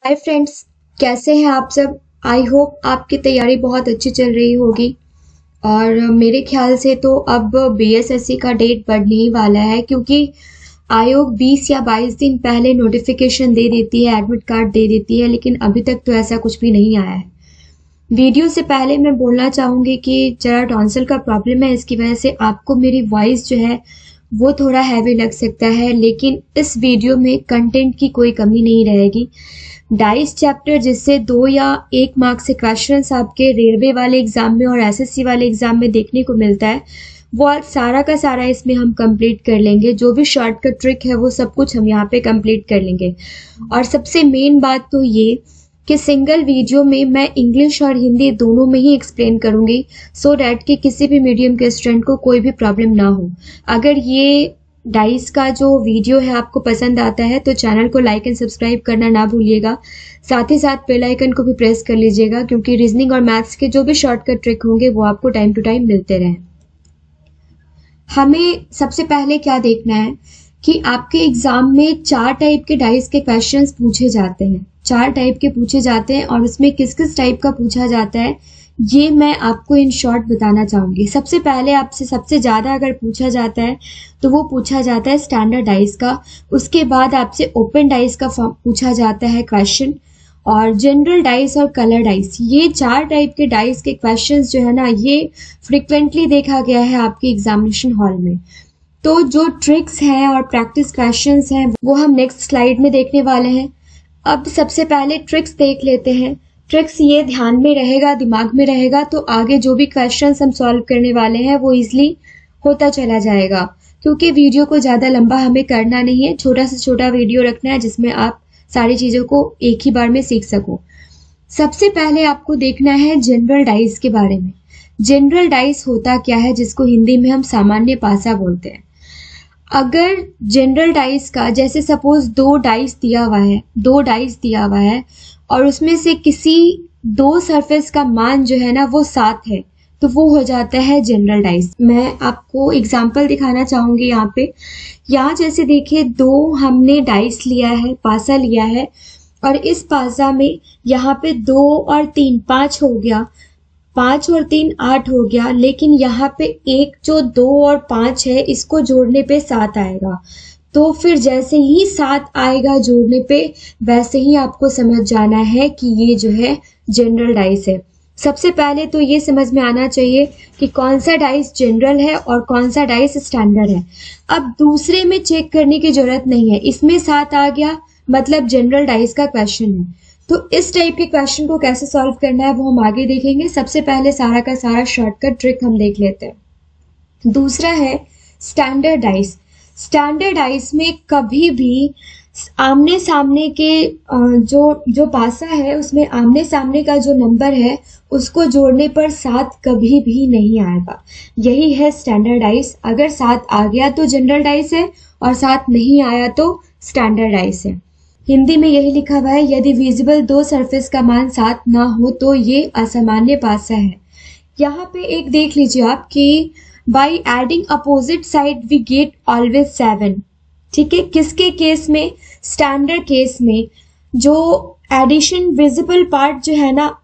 Hi friends, कैसे हैं आप सब। आई होप आपकी तैयारी बहुत अच्छी चल रही होगी। और मेरे ख्याल से तो अब बीएसएससी का डेट बढ़ने ही वाला है, क्योंकि आयोग 20 या 22 दिन पहले नोटिफिकेशन दे देती है, एडमिट कार्ड दे देती है, लेकिन अभी तक तो ऐसा कुछ भी नहीं आया है। वीडियो से पहले मैं बोलना चाहूंगी कि जरा टॉन्सिल का प्रॉब्लम है, इसकी वजह से आपको मेरी वॉइस जो है वो थोड़ा हैवी लग सकता है, लेकिन इस वीडियो में कंटेंट की कोई कमी नहीं रहेगी। डाइस चैप्टर जिससे 2 या 1 मार्क से क्वेश्चंस आपके रेलवे वाले एग्जाम में और एसएससी वाले एग्जाम में देखने को मिलता है, वो आज सारा का सारा इसमें हम कंप्लीट कर लेंगे। जो भी शॉर्टकट ट्रिक है वो सब कुछ हम यहाँ पे कंप्लीट कर लेंगे। और सबसे मेन बात तो ये कि सिंगल वीडियो में मैं इंग्लिश और हिंदी दोनों में ही एक्सप्लेन करूंगी, सो डैट कि किसी भी मीडियम के स्टूडेंट को कोई भी प्रॉब्लम ना हो। अगर ये डाइस का जो वीडियो है आपको पसंद आता है तो चैनल को लाइक एंड सब्सक्राइब करना ना भूलिएगा। साथ ही साथ बेल आइकन को भी प्रेस कर लीजिएगा, क्योंकि रीजनिंग और मैथ्स के जो भी शॉर्टकट ट्रिक होंगे वो आपको टाइम टू टाइम मिलते रहें। हमें सबसे पहले क्या देखना है कि आपके एग्जाम में 4 टाइप के डाइस के क्वेश्चंस पूछे जाते हैं। 4 टाइप के पूछे जाते हैं और उसमें किस किस टाइप का पूछा जाता है ये मैं आपको इन शॉर्ट बताना चाहूंगी। सबसे पहले आपसे सबसे ज्यादा अगर पूछा जाता है तो वो पूछा जाता है स्टैंडर्ड डाइस का। उसके बाद आपसे ओपन डाइस का पूछा जाता है क्वेश्चन, और जनरल डाइस और कलर डाइस। ये 4 टाइप के डाइस के क्वेश्चंस जो है ना, ये फ्रिक्वेंटली देखा गया है आपके एग्जामिनेशन हॉल में। तो जो ट्रिक्स हैं और प्रैक्टिस क्वेश्चंस हैं वो हम नेक्स्ट स्लाइड में देखने वाले हैं। अब सबसे पहले ट्रिक्स देख लेते हैं। ट्रिक्स ये ध्यान में रहेगा, दिमाग में रहेगा, तो आगे जो भी क्वेश्चंस हम सॉल्व करने वाले हैं वो इजीली होता चला जाएगा। क्योंकि वीडियो को ज्यादा लंबा हमें करना नहीं है, छोटा से छोटा वीडियो रखना है जिसमें आप सारी चीजों को एक ही बार में सीख सको। सबसे पहले आपको देखना है जनरल डाइस के बारे में। जनरल डाइस होता क्या है, जिसको हिंदी में हम सामान्य पासा बोलते हैं। अगर जनरल डाइस का, जैसे सपोज 2 डाइस दिया हुआ है और उसमें से किसी 2 सरफेस का मान जो है ना वो 7 है, तो वो हो जाता है जनरल डाइस। मैं आपको एग्जांपल दिखाना चाहूंगी यहाँ पे। यहाँ जैसे देखिए 2 हमने डाइस लिया है, पासा लिया है, और इस पासा में यहाँ पे 2 और 3 5 हो गया, 5 और 3 8 हो गया, लेकिन यहाँ पे एक जो 2 और 5 है इसको जोड़ने पे 7 आएगा। तो फिर जैसे ही 7 आएगा जोड़ने पे, वैसे ही आपको समझ जाना है कि ये जो है जनरल डाइस है। सबसे पहले तो ये समझ में आना चाहिए कि कौन सा डाइस जनरल है और कौन सा डाइस स्टैंडर्ड है। अब दूसरे में चेक करने की जरूरत नहीं है, इसमें 7 आ गया मतलब जनरल डाइस का क्वेश्चन है। तो इस टाइप के क्वेश्चन को कैसे सॉल्व करना है वो हम आगे देखेंगे। सबसे पहले सारा का सारा शॉर्टकट ट्रिक हम देख लेते हैं। दूसरा है स्टैंडर्ड डाइस। स्टैंडर्ड डाइस में कभी भी आमने सामने के जो पासा है उसमें आमने सामने का जो नंबर है उसको जोड़ने पर 7 कभी भी नहीं आएगा। यही है स्टैंडर्ड डाइस। अगर 7 आ गया तो जनरल डाइस है और 7 नहीं आया तो स्टैंडर्ड डाइस है। हिंदी में यही लिखा हुआ है, यदि विजिबल 2 सरफेस का मान 7 ना हो तो ये असामान्य पासा है। यहाँ पे एक देख लीजिए आप कि by adding opposite side we get always 7। ठीक है, किसके केस में? स्टैंडर्ड केस में जो एडिशन विजिबल पार्ट जो है ना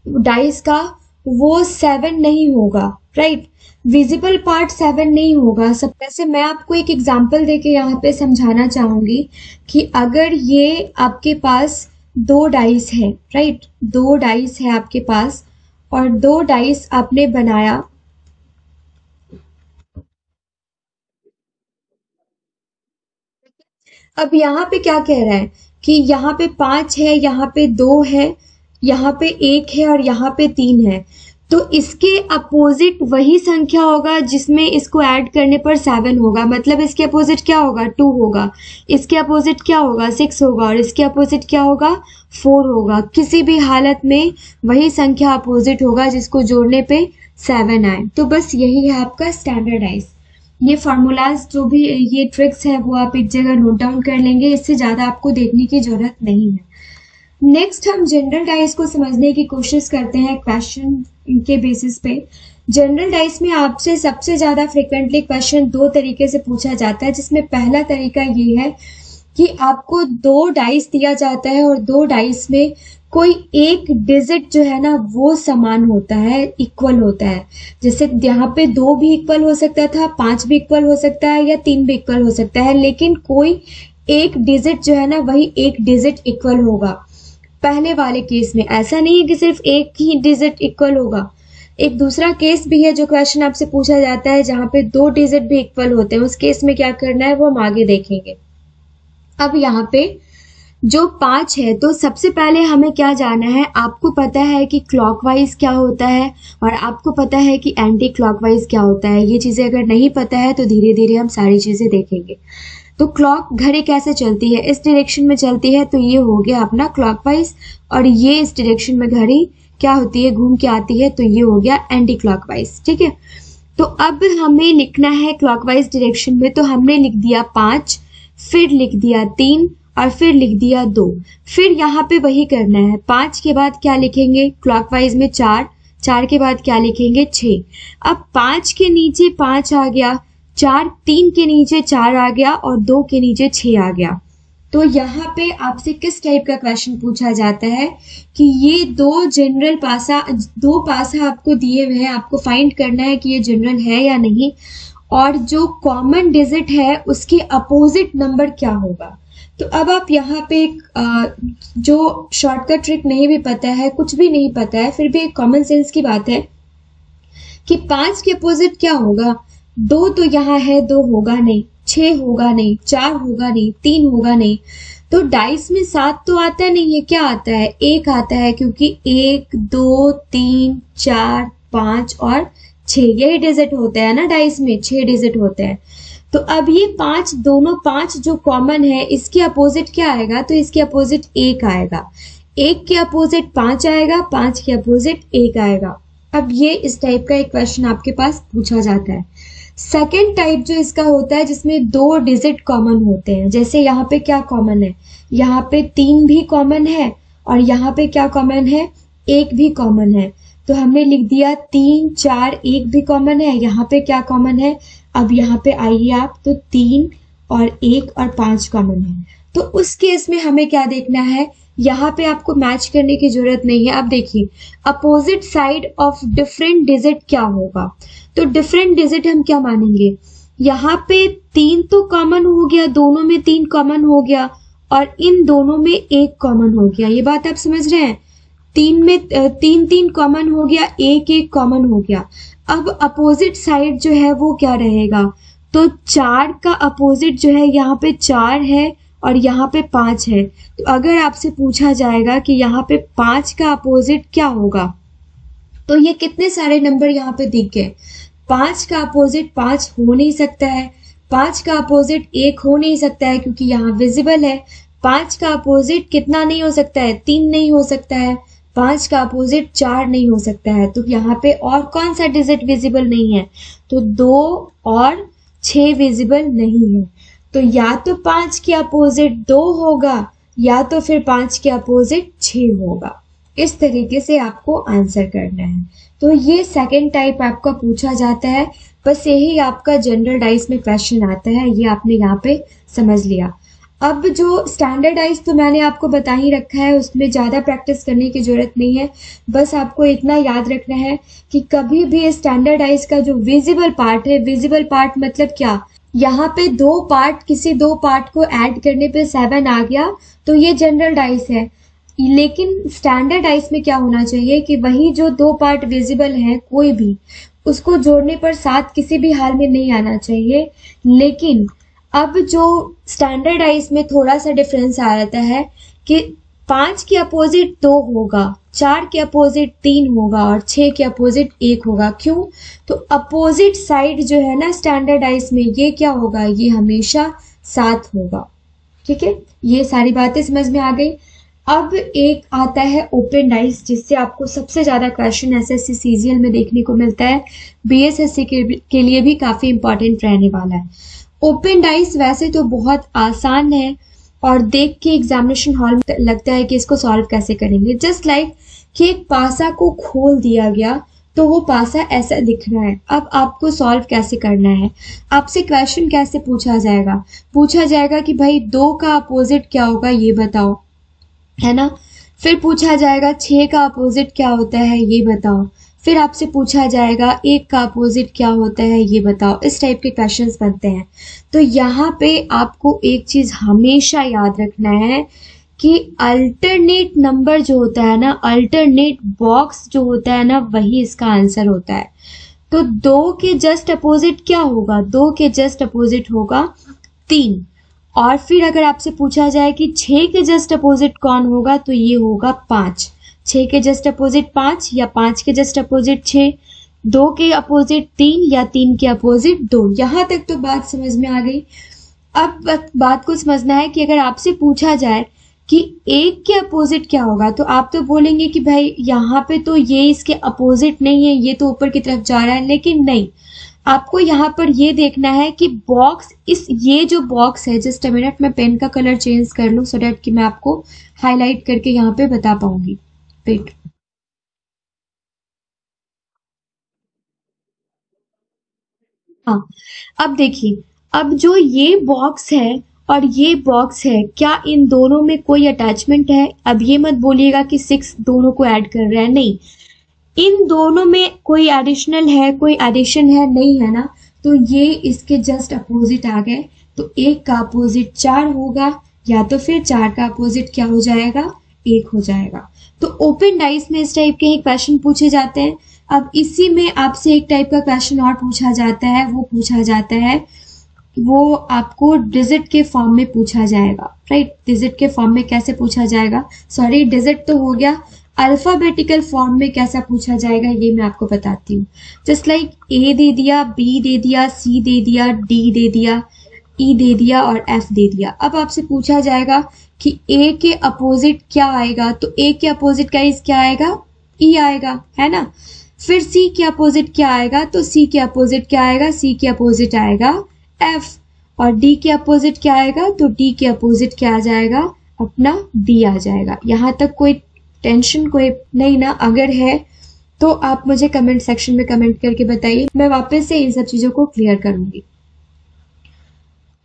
डाइस का वो 7 नहीं होगा, राइट। विजिबल पार्ट 7 नहीं होगा। सब वैसे मैं आपको एक एग्जांपल देके यहाँ पे समझाना चाहूंगी कि अगर ये आपके पास 2 डाइस है, राइट, 2 डाइस है आपके पास और 2 डाइस आपने बनाया। अब यहाँ पे क्या कह रहा है कि यहाँ पे 5 है, यहाँ पे 2 है, यहाँ पे 1 है और यहाँ पे 3 है। तो इसके अपोजिट वही संख्या होगा जिसमें इसको ऐड करने पर 7 होगा। मतलब इसके अपोजिट क्या होगा? 2 होगा। इसके अपोजिट क्या होगा? 6 होगा। और इसके अपोजिट क्या होगा? 4 होगा। किसी भी हालत में वही संख्या अपोजिट होगा जिसको जोड़ने पे 7 आए। तो बस यही है आपका स्टैंडर्ड डाइस। ये फॉर्मूलाज जो भी ये ट्रिक्स है वो आप एक जगह नोट डाउन कर लेंगे, इससे ज्यादा आपको देखने की जरूरत नहीं है। नेक्स्ट हम जनरल डाइस को समझने की कोशिश करते हैं क्वेश्चन के बेसिस पे। जनरल डाइस में आपसे सबसे ज्यादा फ्रिक्वेंटली क्वेश्चन 2 तरीके से पूछा जाता है, जिसमें पहला तरीका ये है कि आपको 2 डाइस दिया जाता है और 2 डाइस में कोई एक डिजिट जो है ना वो समान होता है, इक्वल होता है। जैसे यहाँ पे 2 भी इक्वल हो सकता था, 5 भी इक्वल हो सकता है या 3 भी इक्वल हो सकता है, लेकिन कोई एक डिजिट जो है ना वही एक डिजिट इक्वल होगा। पहले वाले केस में ऐसा नहीं है कि सिर्फ एक ही डिजिट इक्वल होगा। एक दूसरा केस भी है जो क्वेश्चन आपसे पूछा जाता है जहां पे 2 डिजिट भी इक्वल होते हैं, उस केस में क्या करना है वो हम आगे देखेंगे। अब यहाँ पे जो 5 है तो सबसे पहले हमें क्या जानना है, आपको पता है कि क्लॉकवाइज क्या होता है और आपको पता है कि एंटी क्लॉकवाइज क्या होता है। ये चीजें अगर नहीं पता है तो धीरे धीरे हम सारी चीजें देखेंगे। तो क्लॉक घड़ी कैसे चलती है, इस डायरेक्शन में चलती है, तो ये हो गया अपना क्लॉकवाइज, और ये इस डायरेक्शन में घड़ी क्या होती है, घूम के आती है, तो ये हो गया एंटी क्लॉकवाइज। ठीक है, तो अब हमें लिखना है क्लॉकवाइज डायरेक्शन में, तो हमने लिख दिया 5, फिर लिख दिया 3 और फिर लिख दिया 2। फिर यहाँ पे वही करना है, 5 के बाद क्या लिखेंगे, क्लॉकवाइज में 4, 4 के बाद क्या लिखेंगे, 6। अब 5 के नीचे 5 आ गया, 4, 3 के नीचे 4 आ गया और 2 के नीचे 6 आ गया। तो यहाँ पे आपसे किस टाइप का क्वेश्चन पूछा जाता है कि ये 2 जनरल पासा, 2 पासा आपको दिए हुए हैं, आपको फाइंड करना है कि ये जनरल है या नहीं, और जो कॉमन डिजिट है उसके अपोजिट नंबर क्या होगा। तो अब आप यहाँ पे जो शॉर्टकट ट्रिक नहीं भी पता है, कुछ भी नहीं पता है, फिर भी एक कॉमन सेंस की बात है कि 5 के अपोजिट क्या होगा। 2 तो यहाँ है, 2 होगा नहीं, 6 होगा नहीं, 4 होगा नहीं, 3 होगा नहीं। तो डाइस में 7 तो आता नहीं है, क्या आता है, 1 आता है, क्योंकि 1, 2, 3, 4, 5 और 6 यही डिजिट होते हैं ना, डाइस में 6 डिजिट होते हैं। तो अब ये 5, दोनों 5 जो कॉमन है, इसके अपोजिट क्या आएगा, तो इसके अपोजिट 1 आएगा, 1 के अपोजिट 5 आएगा, 5 के अपोजिट 1 आएगा। अब ये इस टाइप का एक क्वेश्चन आपके पास पूछा जाता है। सेकेंड टाइप जो इसका होता है जिसमें 2 डिजिट कॉमन होते हैं, जैसे यहाँ पे क्या कॉमन है, यहाँ पे 3 भी कॉमन है और यहाँ पे क्या कॉमन है, 1 भी कॉमन है। तो हमने लिख दिया 3, 4, 1 भी कॉमन है, यहाँ पे क्या कॉमन है, अब यहाँ पे आइए आप, तो 3 और 1 और 5 कॉमन है। तो उस केस में हमें क्या देखना है, यहाँ पे आपको मैच करने की जरूरत नहीं है। अब देखिए opposite side of different digit क्या होगा, तो डिफरेंट डिजिट हम क्या मानेंगे, यहाँ पे 3 तो कॉमन हो गया, दोनों में 3 कॉमन हो गया और इन दोनों में 1 कॉमन हो गया। ये बात आप समझ रहे हैं, 3 में 3 कॉमन हो गया, 1 कॉमन हो गया। अब अपोजिट साइड जो है वो क्या रहेगा, तो 4 का अपोजिट जो है यहाँ पे 4 है और यहाँ पे 5 है। तो अगर आपसे पूछा जाएगा कि यहाँ पे 5 का अपोजिट क्या होगा, तो ये कितने सारे नंबर यहाँ पे दिख गए। 5 का अपोजिट 5 हो नहीं सकता है, 5 का अपोजिट 1 हो नहीं सकता है क्योंकि यहाँ विजिबल है। 5 का अपोजिट कितना नहीं हो सकता है, 3 नहीं हो सकता है। 5 का अपोजिट 4 नहीं हो सकता है। तो यहाँ पे और कौन सा डिजिट विजिबल नहीं है, तो 2 और 6 विजिबल नहीं है। तो या तो 5 के अपोजिट 2 होगा या तो फिर 5 के अपोजिट 6 होगा। इस तरीके से आपको आंसर करना है। तो ये सेकंड टाइप आपका पूछा जाता है। बस यही आपका जनरल डाइस में क्वेश्चन आता है, ये आपने यहाँ पे समझ लिया। अब जो स्टैंडर्डाइज तो मैंने आपको बता ही रखा है, उसमें ज़्यादा प्रैक्टिस करने की जरूरत नहीं है। बस आपको इतना याद रखना है कि कभी भी स्टैंडर्डाइज का जो विजिबल पार्ट है, विजिबल पार्ट मतलब क्या, यहाँ पे 2 पार्ट, किसी 2 पार्ट को ऐड करने पे 7 आ गया तो ये जनरल डाइस है। लेकिन स्टैंडर्ड डाइस में क्या होना चाहिए कि वही जो 2 पार्ट विजिबल है कोई भी, उसको जोड़ने पर 7 किसी भी हाल में नहीं आना चाहिए। लेकिन अब जो स्टैंडर्ड डाइस में थोड़ा सा डिफरेंस आ जाता है कि 5 के अपोजिट 2 होगा, 4 के अपोजिट 3 होगा और 6 के अपोजिट 1 होगा। क्यों, तो अपोजिट साइड जो है ना स्टैंडर्ड डाइस में, ये क्या होगा, ये हमेशा 7 होगा। ठीक है, ये सारी बातें समझ में आ गई। अब एक आता है ओपन डाइस, जिससे आपको सबसे ज्यादा क्वेश्चन एसएससी सीजीएल में देखने को मिलता है, बीएसएससी के लिए भी काफी इंपॉर्टेंट रहने वाला है। ओपन डाइस वैसे तो बहुत आसान है और देख के एग्जामिनेशन हॉल में लगता है कि इसको सॉल्व कैसे करेंगे। जस्ट लाइक कि एक पासा को खोल दिया गया तो वो पासा ऐसा दिख रहा है। अब आपको सॉल्व कैसे करना है, आपसे क्वेश्चन कैसे पूछा जाएगा, पूछा जाएगा कि भाई 2 का अपोजिट क्या होगा ये बताओ, है ना। फिर पूछा जाएगा 6 का अपोजिट क्या होता है ये बताओ। फिर आपसे पूछा जाएगा 1 का अपोजिट क्या होता है ये बताओ। इस टाइप के क्वेश्चंस बनते हैं। तो यहाँ पे आपको एक चीज हमेशा याद रखना है कि अल्टरनेट नंबर जो होता है ना, अल्टरनेट बॉक्स जो होता है ना, वही इसका आंसर होता है। तो 2 के जस्ट अपोजिट क्या होगा, 2 के जस्ट अपोजिट होगा 3। और फिर अगर आपसे पूछा जाए कि 6 के जस्ट अपोजिट कौन होगा, तो ये होगा 5। 6 के जस्ट अपोजिट 5 या 5 के जस्ट अपोजिट 6, 2 के अपोजिट 3 या 3 के अपोजिट 2। यहां तक तो बात समझ में आ गई। अब बात को समझना है कि अगर आपसे पूछा जाए कि 1 के अपोजिट क्या होगा, तो आप तो बोलेंगे कि भाई यहाँ पे तो ये इसके अपोजिट नहीं है, ये तो ऊपर की तरफ जा रहा है। लेकिन नहीं, आपको यहाँ पर ये देखना है कि बॉक्स, ये जो बॉक्स है, जस्ट अ मिनट मैं पेन का कलर चेंज कर लूं सो दैट कि मैं आपको हाईलाइट करके यहाँ पे बता पाऊंगी। वेट, हाँ, अब देखिए, अब जो ये बॉक्स है और ये बॉक्स है, क्या इन दोनों में कोई अटैचमेंट है? अब ये मत बोलिएगा कि 6 दोनों को ऐड कर रहा है, नहीं, इन दोनों में कोई एडिशनल है, कोई एडिशन है, नहीं है ना। तो ये इसके जस्ट अपोजिट आ गए। तो 1 का अपोजिट 4 होगा, या तो फिर 4 का अपोजिट क्या हो जाएगा, 1 हो जाएगा। तो ओपन डाइस में इस टाइप के ही क्वेश्चन पूछे जाते हैं। अब इसी में आपसे एक टाइप का क्वेश्चन और पूछा जाता है, वो पूछा जाता है, वो आपको डिजिट के फॉर्म में पूछा जाएगा, राइट। डिजिट के फॉर्म में कैसे पूछा जाएगा, सॉरी डिजिट तो हो गया, अल्फाबेटिकल फॉर्म में कैसा पूछा जाएगा ये मैं आपको बताती हूँ। जस्ट लाइक ए दे दिया, बी दे दिया, सी दे दिया, डी दे दिया, ई दे दिया और एफ दे दिया। अब आपसे पूछा जाएगा कि ए के अपोजिट क्या आएगा, तो ए के अपोजिट गाइस क्या आएगा, ई आएगा, है ना। फिर सी के अपोजिट क्या आएगा, तो सी के अपोजिट क्या आएगा, सी के अपोजिट आएगा एफ। और डी के अपोजिट क्या आएगा, तो डी के अपोजिट क्या आ जाएगा, अपना डी आ जाएगा। यहां तक कोई टेंशन कोई नहीं ना? अगर है तो आप मुझे कमेंट सेक्शन में कमेंट करके बताइए, मैं वापस से इन सब चीजों को क्लियर करूंगी।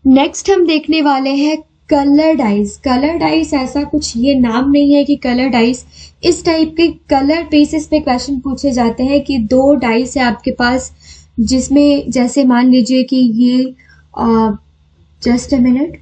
नेक्स्ट हम देखने वाले हैं कलर डाइस। कलर डाइस ऐसा कुछ ये नाम नहीं है कि कलर डाइस, इस टाइप के कलर बेसिस पे क्वेश्चन पूछे जाते हैं कि 2 डाइस है आपके पास, जिसमें जैसे मान लीजिए कि ये जस्ट अ मिनट,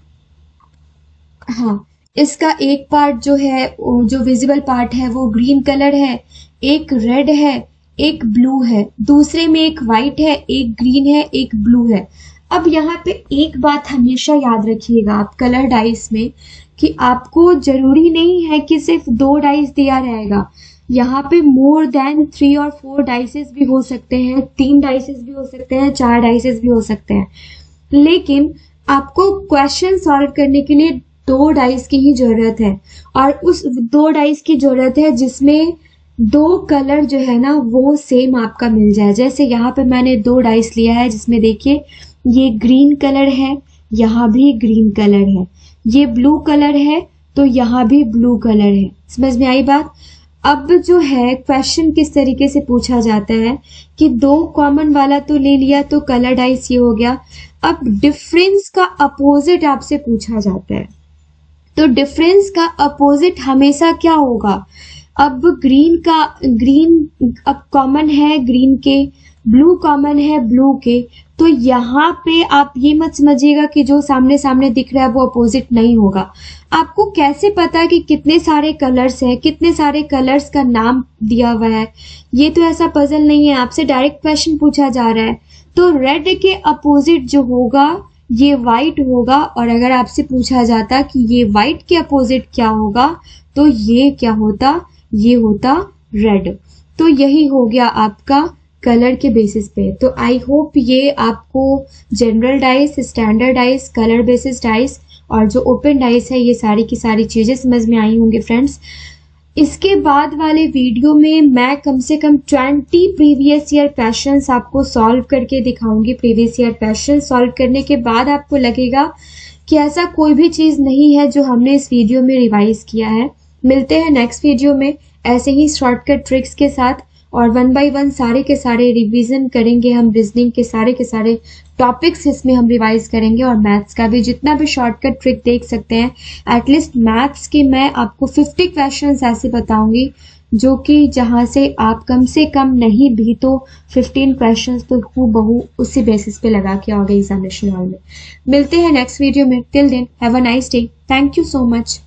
हाँ, इसका एक पार्ट जो है, जो विजिबल पार्ट है वो ग्रीन कलर है, एक रेड है, एक ब्लू है, दूसरे में एक व्हाइट है, एक ग्रीन है, एक ब्लू है। अब यहाँ पे एक बात हमेशा याद रखिएगा आप कलर डाइस में, कि आपको जरूरी नहीं है कि सिर्फ 2 डाइस दिया रहेगा। यहाँ पे मोर देन 3 और 4 डाइसेस भी हो सकते हैं, 3 डाइसेस भी हो सकते हैं, 4 डाइसेस भी हो सकते हैं। लेकिन आपको क्वेश्चन सॉल्व करने के लिए 2 डाइस की ही जरूरत है, और उस 2 डाइस की जरूरत है जिसमें 2 कलर जो है ना वो सेम आपका मिल जाए। जैसे यहाँ पे मैंने 2 डाइस लिया है, जिसमें देखिए ये ग्रीन कलर है, यहाँ भी ग्रीन कलर है, ये ब्लू कलर है, तो यहाँ भी ब्लू कलर है। समझ में आई बात? अब जो है क्वेश्चन किस तरीके से पूछा जाता है कि 2 कॉमन वाला तो ले लिया, तो कलर डाइस ये हो गया। अब डिफरेंस का अपोजिट आपसे पूछा जाता है, तो डिफरेंस का अपोजिट हमेशा क्या होगा। अब ग्रीन अब कॉमन है ग्रीन के, ब्लू कॉमन है ब्लू के, तो यहाँ पे आप ये मत समझिएगा कि जो सामने सामने दिख रहा है वो अपोजिट नहीं होगा। आपको कैसे पता कि कितने सारे कलर्स हैं, कितने सारे कलर्स का नाम दिया हुआ है, ये तो ऐसा पजल नहीं है, आपसे डायरेक्ट क्वेश्चन पूछा जा रहा है। तो रेड के अपोजिट जो होगा ये व्हाइट होगा, और अगर आपसे पूछा जाता कि ये व्हाइट के अपोजिट क्या होगा, तो ये क्या होता, ये होता रेड। तो यही हो गया आपका कलर के बेसिस पे। तो आई होप ये आपको general dice, standard dice, colour basis dice और जो ओपन डाइस है, ये सारी की सारी चीजें समझ में आई होंगी फ्रेंड्स। इसके बाद वाले वीडियो में मैं कम से कम 20 प्रीवियस ईयर क्वेश्चंस आपको सॉल्व करके दिखाऊंगी। प्रीवियस ईयर क्वेश्चन सॉल्व करने के बाद आपको लगेगा कि ऐसा कोई भी चीज नहीं है जो हमने इस वीडियो में रिवाइज किया है। मिलते हैं नेक्स्ट वीडियो में ऐसे ही शॉर्टकट ट्रिक्स के साथ, और 1 बाय 1 सारे के सारे रिवीजन करेंगे हम। रीजनिंग के सारे टॉपिक्स इसमें हम रिवाइज करेंगे और मैथ्स का भी जितना भी शॉर्टकट ट्रिक देख सकते हैं। एटलीस्ट मैथ्स के मैं आपको 50 क्वेश्चंस ऐसे बताऊंगी जो कि जहां से आप कम से कम नहीं भी तो 15 क्वेश्चंस तो हूबहू उसी बेसिस पे लगा के आओगे एग्जामिनेशन हॉल में। मिलते हैं नेक्स्ट वीडियो में। Till then have a nice day. Thank you so much.